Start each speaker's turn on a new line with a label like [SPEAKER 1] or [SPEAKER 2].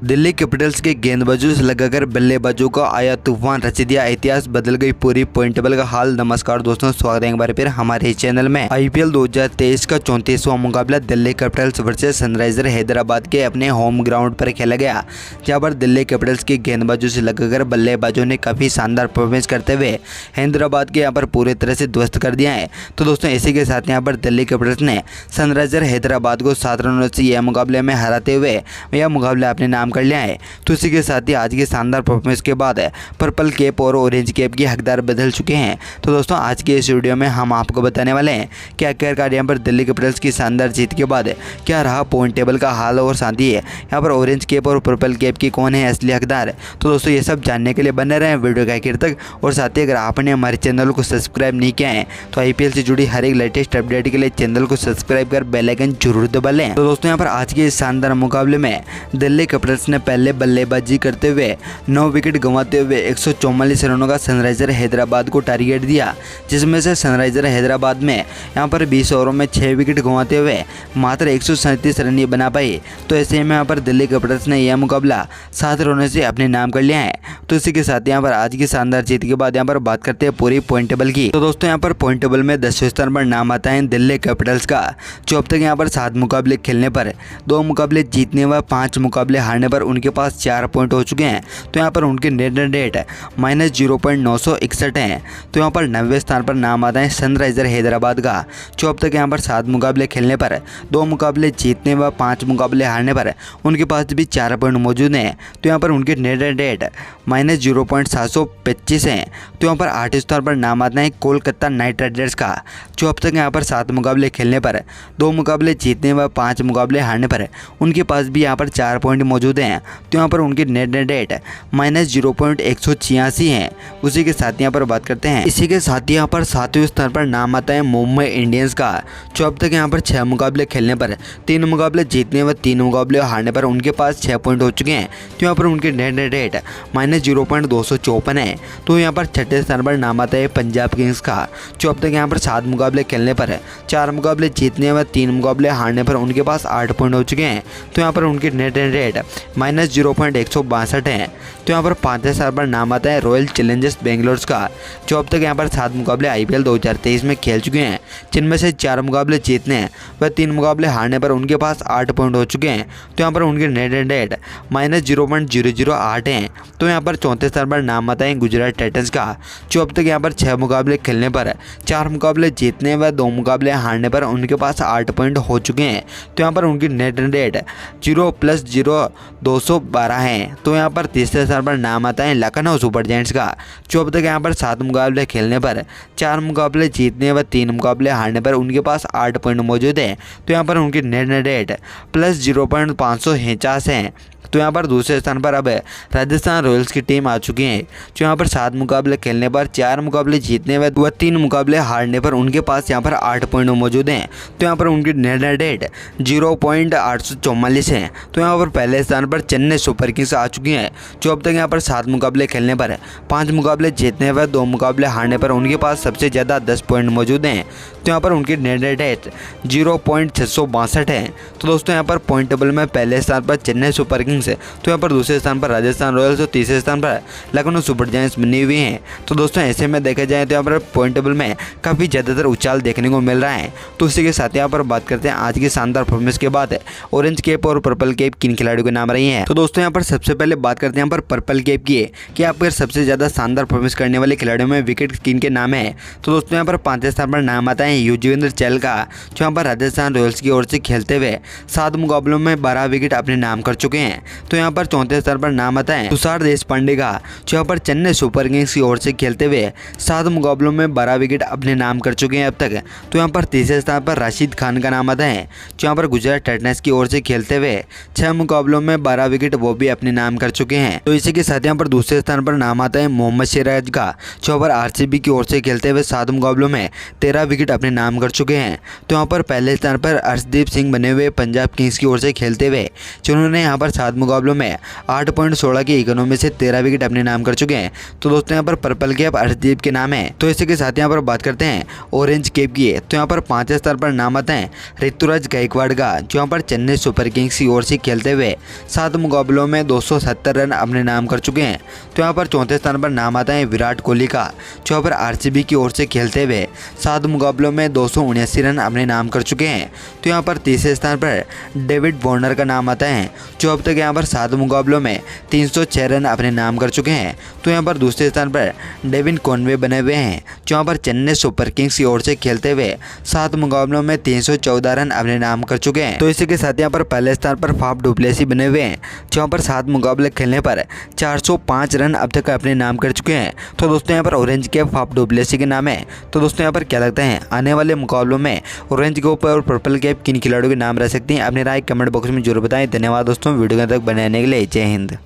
[SPEAKER 1] Delhi Capitals के गेंदबाजों से लगाकर बल्लेबाजों का आया तूफान, रच दिया इतिहास, बदल गई पूरी पॉइंट टेबल का हाल। नमस्कार दोस्तों, स्वागत है एक बार फिर हमारे चैनल में। आईपीएल 2023 का 34वां मुकाबला Delhi Capitals versus Sunriser Hyderabad के अपने होम ग्राउंड पर खेला गया, जहां पर दिल्ली कैपिटल्स के गेंदबाजों से लगाकर बल्लेबाजों ने काफी शानदार परफॉर्मेंस करते हुए हैदराबाद के यहाँ पर पूरी तरह से ध्वस्त कर दिया है। तो दोस्तों इसी के साथ यहाँ पर दिल्ली कैपिटल्स ने सनराइजर हैदराबाद को 7 रनों से यह मुकाबले में हराते हुए यह मुकाबला अपने नाम कर लिया है। तो इसी के साथ ही आज की शानदार परफॉर्मेंस के बाद पर्पल कैप और ऑरेंज कैप के हकदार बदल चुके हैं। तो दोस्तों आज के इस वीडियो में हम आपको बताने वाले हैं कि आखिरकार यहाँ पर दिल्ली कैपिटल्स की शानदार जीत के बाद क्या रहा पॉइंट टेबल का हाल, और साथ ही यहाँ पर ऑरेंज कैप और पर्पल कैप की कौन है असली हकदार। तो दोस्तों ये सब जानने के लिए बने रहें वीडियो के आखिर तक। और साथ ही अगर आपने हमारे चैनल को सब्सक्राइब नहीं किया है तो आईपीएल से जुड़ी हर एक लेटेस्ट अपडेट के लिए चैनल को सब्सक्राइब कर बेल आइकन जरूर दबा लें। तो दोस्तों यहाँ पर आज के इस शानदार मुकाबले में दिल्ली कैपिटल्स ने पहले बल्लेबाजी करते हुए 9 विकेट गंवाते हुए 144 रनों का सनराइजर हैदराबाद को टारगेट दिया, जिसमें से सनराइजर हैदराबाद में यहाँ पर 20 ओवरों में 6 विकेट गंवाते हुए मात्र 137 रन ही बना पाई। तो ऐसे में यहाँ पर दिल्ली कैपिटल्स ने यह मुकाबला 7 रनों से अपने नाम कर लिया है। तो इसी के साथ यहाँ पर आज की शानदार जीत के बाद यहाँ पर बात करते हैं पूरी पॉइंट टेबल की। तो दोस्तों यहाँ पर पॉइंट टेबल में 10वें स्थान पर नाम आता है दिल्ली कैपिटल्स का, जो अब तक यहाँ पर 7 मुकाबले खेलने पर 2 मुकाबले जीतने व 5 मुकाबले हारने पर उनके पास 4 पॉइंट हो चुके हैं। तो यहाँ पर उनके नेट रन रेट -0.961 है। तो यहाँ पर 90वें स्थान पर नाम आता है सनराइजर हैदराबाद का, जो अब तक यहाँ पर 7 मुकाबले खेलने पर 2 मुकाबले जीतने व 5 मुकाबले हारने पर उनके पास भी 4 पॉइंट मौजूद हैं। तो यहाँ पर उनके नेट रन रेट -0.725 है। तो यहाँ पर 8वें स्थान पर नाम आता है कोलकाता नाइट राइडर्स का, जो अब तक यहाँ पर 7 मुकाबले खेलने पर 2 मुकाबले जीतने व 5 मुकाबले हारने पर उनके पास भी यहाँ पर 4 पॉइंट मौजूद हैं। तो यहाँ पर उनके नेट रन रेट -0.186 है। उसी के साथ यहाँ पर बात करते हैं, इसी के साथ यहाँ पर 7वें स्थान पर नाम आता है मुंबई इंडियंस का, जो अब तक यहाँ पर 6 मुकाबले खेलने पर 3 मुकाबले जीतने व 3 मुकाबले हारने पर उनके पास 6 पॉइंट हो चुके हैं। तो यहाँ पर उनके नेट रन रेट -0.254 है। तो यहाँ पर 6ठे स्थान पर नाम आता है पंजाब किंग्स का, जो अब तक यहाँ पर 7 मुकाबले खेलने पर 4 मुकाबले जीतने व 3 मुकाबले हारने पर उनके पास 8 पॉइंट हो चुके हैं। तो यहाँ पर उनके नेट रन रेट -0.162 है। तो यहाँ पर 5वें स्थान पर नाम आता है रॉयल चैलेंजर्स बेंगलोर का, जो अब तक यहाँ पर 7 मुकाबले आईपीएल 2023 में खेल चुके हैं, जिनमें से 4 मुकाबले जीतने व 3 मुकाबले हारने पर उनके पास 8 पॉइंट हो चुके हैं। तो यहाँ पर उनके नेट रन रेट -0.008 है। तो यहाँ पर 4थे स्थान पर नाम आता है गुजरात टाइटंस का, जो अब तक यहाँ पर 6 मुकाबले खेलने पर 4 मुकाबले जीतने व 2 मुकाबले हारने पर उनके पास 8 पॉइंट हो चुके हैं। तो यहाँ पर उनकी नेट रन रेट 0+0 है। तो यहाँ पर 3रे स्थान पर नाम आता है लखनऊ सुपर जायंट्स का, जो अब तक यहाँ पर 7 मुकाबले खेलने पर 4 मुकाबले जीतने व 3 मुकाबले हारने पर उनके पास 8 पॉइंट मौजूद है। तो यहाँ पर उनकी नेट रन रेट +0.549 है। तो यहाँ पर दूसरे स्थान पर अब राजस्थान रॉयल्स की टीम आ चुकी है, जो यहाँ पर 7 मुकाबले खेलने पर 4 मुकाबले जीतने व 3 मुकाबले हारने पर उनके पास यहाँ पर 8 पॉइंट मौजूद हैं। तो यहाँ पर उनकी नेट रन रेट 0.844 है। तो यहाँ पर पहले स्थान पर चेन्नई सुपर किंग्स आ चुकी है, जो अब तक यहाँ पर 7 मुकाबले खेलने पर 5 मुकाबले जीतने व 2 मुकाबले हारने पर उनके पास सबसे ज़्यादा 10 पॉइंट मौजूद हैं। तो यहाँ पर उनकी नेट रन रेट 0.662 है। तो दोस्तों यहाँ पर पॉइंट टेबल में पहले स्थान पर चेन्नई सुपर किंग्स, तो यहाँ पर दूसरे स्थान पर राजस्थान रॉयल्स और तीसरे स्थान पर लखनऊ सुपर जायंट्स बनी हुई हैं। तो दोस्तों ऐसे में देखा जाए तो यहाँ पर पॉइंट टेबल में काफ़ी ज़्यादातर उछाल देखने को मिल रहा है। तो उसी के साथ यहाँ पर बात करते हैं आज की शानदार परफॉर्मेंस के बाद ऑरेंज कैप और पर्पल कैप किन खिलाड़ियों के नाम रही हैं। तो दोस्तों यहाँ पर सबसे पहले बात करते हैं यहाँ पर पर्पल कैप की, कि आपके सबसे ज़्यादा शानदार परफॉर्मेंस करने वाले खिलाड़ियों में विकेट किन के नाम है। तो दोस्तों यहाँ पर 5वें स्थान पर नाम आता है युजवेंद्र चहल का, जो यहाँ पर राजस्थान रॉयल्स की ओर से खेलते हुए 7 मुकाबलों में 12 विकेट अपने नाम कर चुके हैं। तो यहाँ पर 4थे स्थान पर नाम आता है तुषार देशपांडे का, जो यहाँ पर चेन्नई सुपर किंग्स की ओर से खेलते हुए 7 मुकाबलों में 12 विकेट अपने नाम कर चुके हैं अब तक। तो यहाँ पर 3रे स्थान पर राशिद खान का नाम आता है, जो यहाँ पर गुजरात टाइटंस की ओर से खेलते हुए 6 मुकाबलों में 12 विकेट वो भी अपने नाम कर चुके हैं। तो इसी के साथ यहाँ पर दूसरे स्थान पर नाम आता है मोहम्मद सिराज का, जो यहाँ पर आरसीबी की ओर से खेलते हुए 7 मुकाबलों में 13 विकेट अपने नाम कर चुके हैं। तो यहाँ पर पहले स्थान पर अर्शदीप सिंह बने हुए पंजाब किंग्स की ओर से खेलते हुए, जिन्होंने यहाँ पर 7 मुकाबलों में 8.16 की इकोनॉमी से 13 विकेट अपने नाम कर चुके हैं। तो दोस्तों यहाँ पर पर्पल कैप अर्शदीप के नाम है। तो इसी के साथ यहाँ पर बात करते हैं ऑरेंज कैप की। तो यहाँ पर 5वें स्थान पर नाम आता है ऋतुराज गायकवाड़ का, जो यहाँ पर चेन्नई सुपर किंग्स की ओर से खेलते हुए 7 मुकाबलों में 270 रन अपने नाम कर चुके हैं। तो यहाँ पर 4थे स्थान पर नाम आता है विराट कोहली का, जो यहाँ पर आरसीबी की ओर से खेलते हुए 7 मुकाबलों में 279 रन अपने नाम कर चुके हैं। तो यहाँ पर 3रे स्थान पर डेविड वार्नर का नाम आता है, जो अब तक यहाँ पर 7 मुकाबलों में 306 रन अपने नाम कर चुके हैं। तो यहाँ पर दूसरे स्थान पर डेविन कॉनवे बने हुए हैं, जो यहाँ पर चेन्नई सुपर किंग्स की ओर से खेलते हुए 7 मुकाबलों में 314 रन अपने नाम कर चुके हैं। तो इसी के साथ यहाँ पर पहले स्थान पर फाफ डु प्लेसी बने हुए हैं, जो यहाँ पर 7 मुकाबले खेलने पर 405 रन अब तक अपने नाम कर चुके हैं। तो दोस्तों यहाँ पर orange cap Faf du Plessis के नाम है। तो दोस्तों यहाँ पर क्या लगता है आने वाले मुकाबलों में ऑरेंज कैप और पर्पल कैप किन खिलाड़ियों के नाम रह सकते हैं? अपनी राय कमेंट बॉक्स में जरूर बताएं। धन्यवाद दोस्तों, वीडियो तक बनाने के लिए। जय हिंद।